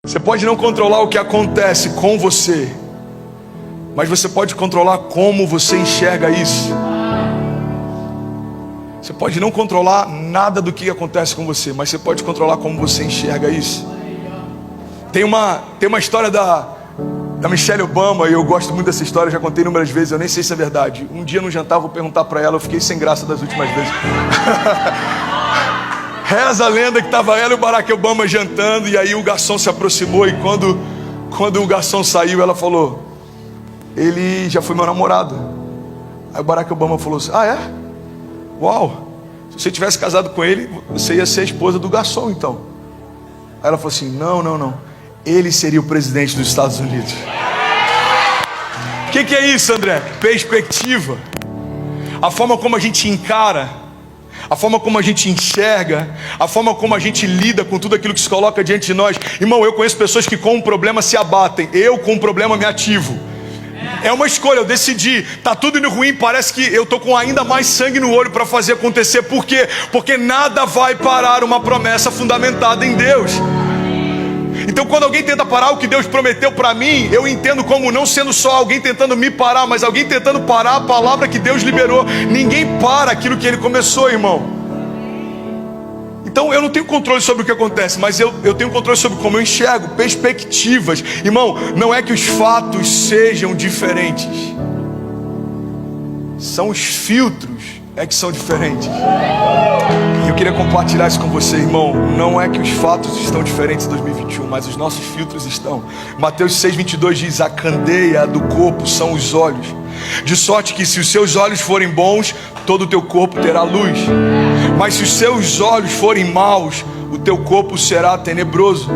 Você pode não controlar o que acontece com você, mas você pode controlar como você enxerga isso. Você pode não controlar nada do que acontece com você, mas você pode controlar como você enxerga isso. Tem uma história da Michelle Obama, e eu gosto muito dessa história, já contei inúmeras vezes, eu nem sei se é verdade. Um dia no jantar, vou perguntar pra ela, eu fiquei sem graça das últimas vezes. Reza a lenda que estava ela e o Barack Obama jantando, e aí o garçom se aproximou, e quando o garçom saiu, ela falou: ele já foi meu namorado. Aí o Barack Obama falou assim: ah, é? Uau, se você tivesse casado com ele, você ia ser a esposa do garçom então. Aí ela falou assim: não, ele seria o presidente dos Estados Unidos. O que é isso, André? Perspectiva. A forma como a gente encara, a forma como a gente enxerga, a forma como a gente lida com tudo aquilo que se coloca diante de nós. Irmão, eu conheço pessoas que com um problema se abatem, eu com um problema me ativo. É uma escolha, eu decidi. Tá tudo indo ruim, parece que eu tô com ainda mais sangue no olho para fazer acontecer. Por quê? Porque nada vai parar uma promessa fundamentada em Deus. Então quando alguém tenta parar o que Deus prometeu para mim, eu entendo como não sendo só alguém tentando me parar, mas alguém tentando parar a palavra que Deus liberou. Ninguém para aquilo que Ele começou, irmão. Então eu não tenho controle sobre o que acontece, mas eu tenho controle sobre como eu enxergo, perspectivas. Irmão, não é que os fatos sejam diferentes, são os filtros que são diferentes. E eu queria compartilhar isso com você, irmão. Não é que os fatos estão diferentes em 2021, mas os nossos filtros estão. Mateus 6,22 diz: a candeia do corpo são os olhos, de sorte que se os seus olhos forem bons, todo o teu corpo terá luz. Mas se os seus olhos forem maus, o teu corpo será tenebroso.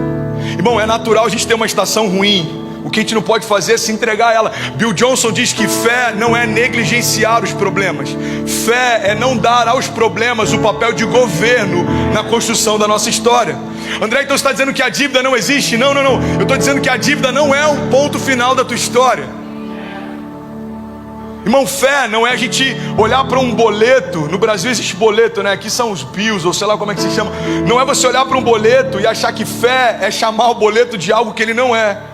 Irmão, é natural a gente ter uma estação ruim. O que a gente não pode fazer é se entregar a ela. Bill Johnson diz que fé não é negligenciar os problemas. Fé é não dar aos problemas o papel de governo na construção da nossa história. André, então você está dizendo que a dívida não existe? Não. Eu estou dizendo que a dívida não é um ponto final da tua história. Irmão, fé não é a gente olhar para um boleto. No Brasil existe boleto, né? Aqui são os bills, ou sei lá como é que se chama. Não é você olhar para um boleto e achar que fé é chamar o boleto de algo que ele não é.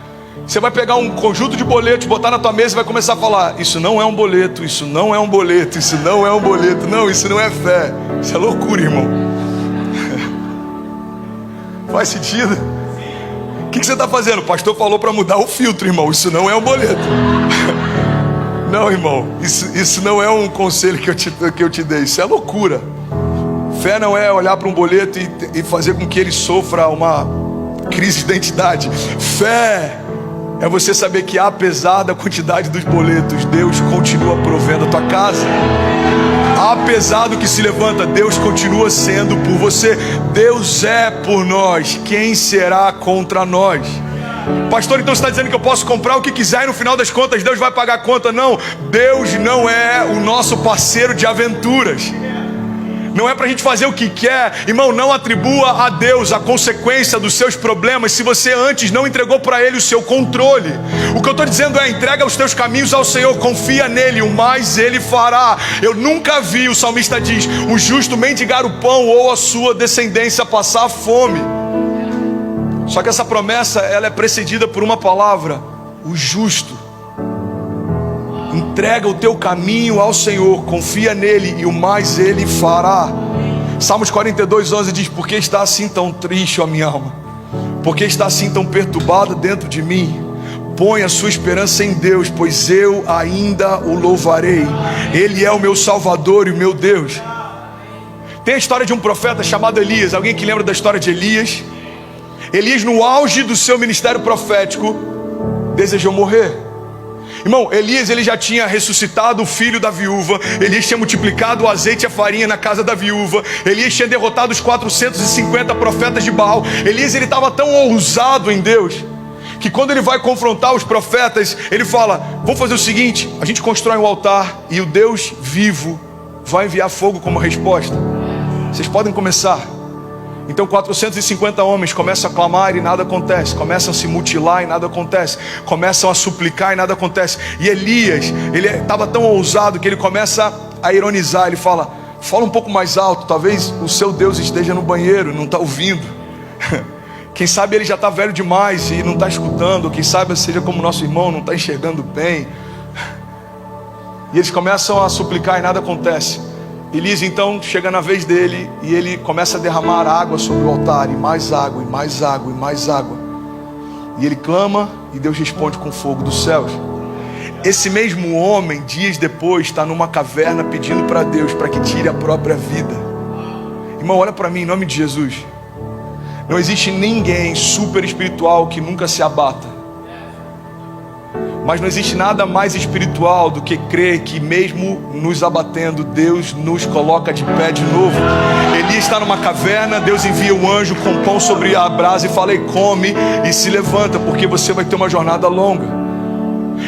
Você vai pegar um conjunto de boletos, botar na tua mesa e vai começar a falar: isso não é um boleto, isso não é um boleto, isso não é um boleto. Não, isso não é fé. Isso é loucura, irmão. Faz sentido? O que você está fazendo? O pastor falou para mudar o filtro, irmão. Isso não é um boleto. Não, irmão, isso não é um conselho que eu te dei. Isso é loucura. Fé não é olhar para um boleto e fazer com que ele sofra uma crise de identidade. Fé é você saber que apesar da quantidade dos boletos, Deus continua provendo a tua casa. Apesar do que se levanta, Deus continua sendo por você. Deus é por nós, quem será contra nós? Pastor, então você está dizendo que eu posso comprar o que quiser e no final das contas Deus vai pagar a conta? Não, Deus não é o nosso parceiro de aventuras. Não é para a gente fazer o que quer. Irmão, não atribua a Deus a consequência dos seus problemas se você antes não entregou para Ele o seu controle. O que eu estou dizendo é: entrega os teus caminhos ao Senhor, confia nele, o mais Ele fará. Eu nunca vi, o salmista diz, um justo mendigar o pão ou a sua descendência passar fome. Só que essa promessa, ela é precedida por uma palavra: o justo. Entrega o teu caminho ao Senhor, confia nele e o mais Ele fará. Salmos 42:11 diz: por que está assim tão triste, ó minha alma? Por que está assim tão perturbada dentro de mim? Põe a sua esperança em Deus, pois eu ainda o louvarei. Ele é o meu Salvador e o meu Deus. Tem a história de um profeta chamado Elias. Alguém que lembra da história de Elias? Elias, no auge do seu ministério profético, desejou morrer. Irmão, Elias, ele já tinha ressuscitado o filho da viúva. Elias tinha multiplicado o azeite e a farinha na casa da viúva. Elias tinha derrotado os 450 profetas de Baal. Elias, ele estava tão ousado em Deus, que quando ele vai confrontar os profetas, ele fala: vamos fazer o seguinte, a gente constrói um altar e o Deus vivo vai enviar fogo como resposta. Vocês podem começar. Então 450 homens começam a clamar e nada acontece. Começam a se mutilar e nada acontece. Começam a suplicar e nada acontece. E Elias, ele estava tão ousado que ele começa a ironizar. Ele fala um pouco mais alto, talvez o seu Deus esteja no banheiro, não está ouvindo. Quem sabe ele já está velho demais e não está escutando. Quem sabe seja como nosso irmão, não está enxergando bem. E eles começam a suplicar e nada acontece. Elias então chega na vez dele e ele começa a derramar água sobre o altar. E mais água, e mais água, e mais água. E ele clama e Deus responde com fogo dos céus. Esse mesmo homem, dias depois, está numa caverna pedindo para Deus para que tire a própria vida. Irmão, olha para mim em nome de Jesus. Não existe ninguém super espiritual que nunca se abata. Mas não existe nada mais espiritual do que crer que mesmo nos abatendo, Deus nos coloca de pé de novo. Elias está numa caverna, Deus envia o anjo com pão sobre a brasa e fala: e come e se levanta, porque você vai ter uma jornada longa.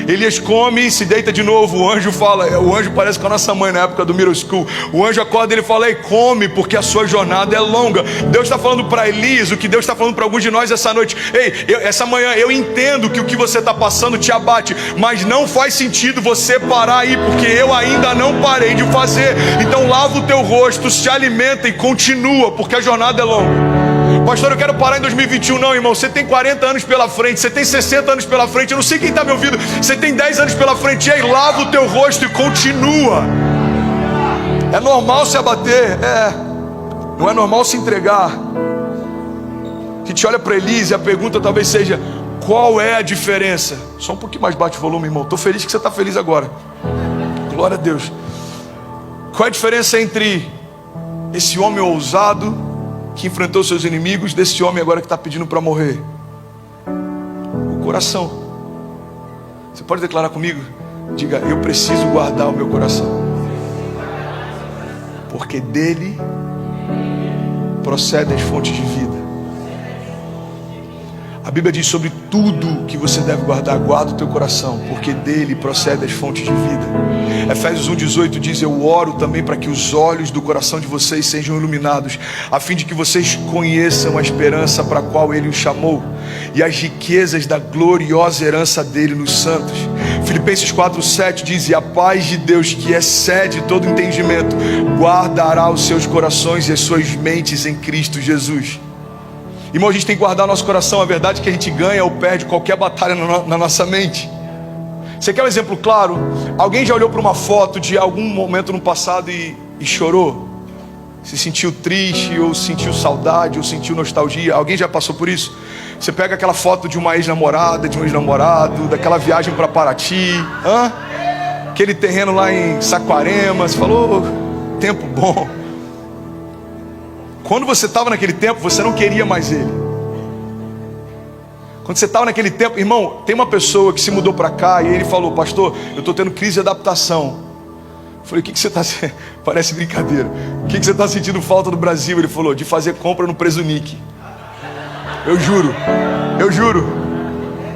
Elias come e se deita de novo. O anjo fala, o anjo parece com a nossa mãe na época do Middle School. O anjo acorda e ele fala: e come, porque a sua jornada é longa. Deus está falando para Elias o que Deus está falando para alguns de nós essa noite. Ei, essa manhã eu entendo que o que você está passando te abate, mas não faz sentido você parar aí, porque eu ainda não parei de fazer. Então lava o teu rosto, se alimenta e continua, porque a jornada é longa. Pastor, eu quero parar em 2021. Não, irmão, você tem 40 anos pela frente, você tem 60 anos pela frente, eu não sei quem está me ouvindo, você tem 10 anos pela frente. E aí, lava o teu rosto e continua. É normal se abater, não é normal se entregar. A gente olha para Elias e a pergunta talvez seja: qual é a diferença? Só um pouquinho mais, bate o volume, irmão. Estou feliz que você está feliz agora. Glória a Deus. Qual é a diferença entre esse homem ousado que enfrentou seus inimigos, desse homem agora que está pedindo para morrer? O coração. Você pode declarar comigo? Diga: eu preciso guardar o meu coração, porque dele procedem as fontes de vida. A Bíblia diz: sobre tudo que você deve guardar, guarda o teu coração, porque dele procedem as fontes de vida. Efésios 1,18 diz: eu oro também para que os olhos do coração de vocês sejam iluminados, a fim de que vocês conheçam a esperança para a qual ele os chamou, e as riquezas da gloriosa herança dele nos santos. Filipenses 4,7 diz: e a paz de Deus, que excede todo entendimento, guardará os seus corações e as suas mentes em Cristo Jesus. Irmão, a gente tem que guardar nosso coração. A verdade é que a gente ganha ou perde qualquer batalha na nossa mente. Você quer um exemplo claro? Alguém já olhou para uma foto de algum momento no passado e chorou? Se sentiu triste, ou sentiu saudade, ou sentiu nostalgia? Alguém já passou por isso? Você pega aquela foto de uma ex-namorada, de um ex-namorado, daquela viagem para Paraty, aquele terreno lá em Saquarema, você falou: tempo bom. Quando você estava naquele tempo, você não queria mais ele. Quando você estava naquele tempo, irmão, tem uma pessoa que se mudou para cá e ele falou: pastor, eu estou tendo crise de adaptação. Eu falei: o que você está... Parece brincadeira. O que você está sentindo falta do Brasil? Ele falou: de fazer compra no Presunic. Eu juro.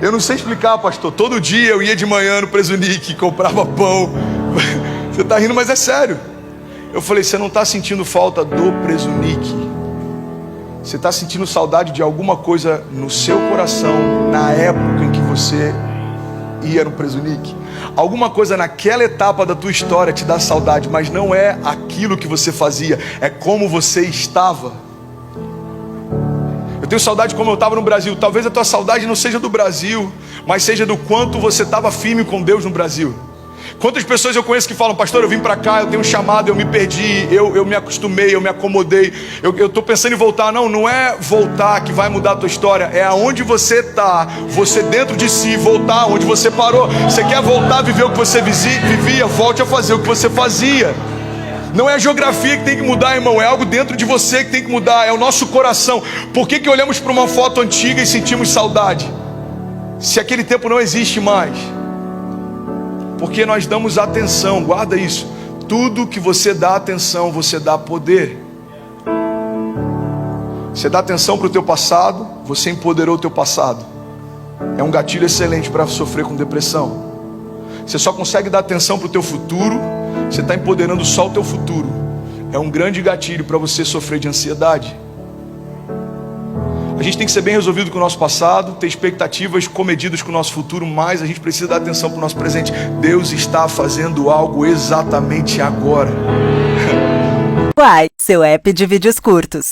Eu não sei explicar, pastor. Todo dia eu ia de manhã no Presunic, comprava pão. Você está rindo, mas é sério. Eu falei: você não está sentindo falta do Presunic? Você está sentindo saudade de alguma coisa no seu coração na época em que você ia no Presunic? Alguma coisa naquela etapa da tua história te dá saudade, mas não é aquilo que você fazia, é como você estava. Eu tenho saudade como eu estava no Brasil. Talvez a tua saudade não seja do Brasil, mas seja do quanto você estava firme com Deus no Brasil. Quantas pessoas eu conheço que falam: pastor, eu vim para cá, eu tenho um chamado, eu me perdi, eu me acostumei, eu me acomodei, eu estou pensando em voltar. Não é voltar que vai mudar a tua história, é aonde você está, você dentro de si, voltar onde você parou. Você quer voltar a viver o que você vivia? Volte a fazer o que você fazia. Não é a geografia que tem que mudar, irmão, é algo dentro de você que tem que mudar, é o nosso coração. Por que olhamos para uma foto antiga e sentimos saudade, se aquele tempo não existe mais? Porque nós damos atenção, guarda isso. Tudo que você dá atenção, você dá poder. Você dá atenção para o teu passado, você empoderou o teu passado. É um gatilho excelente para sofrer com depressão. Você só consegue dar atenção para o teu futuro, você está empoderando só o teu futuro. É um grande gatilho para você sofrer de ansiedade. A gente tem que ser bem resolvido com o nosso passado, ter expectativas comedidas com o nosso futuro, mas a gente precisa dar atenção para o nosso presente. Deus está fazendo algo exatamente agora. Uai, seu app de vídeos curtos.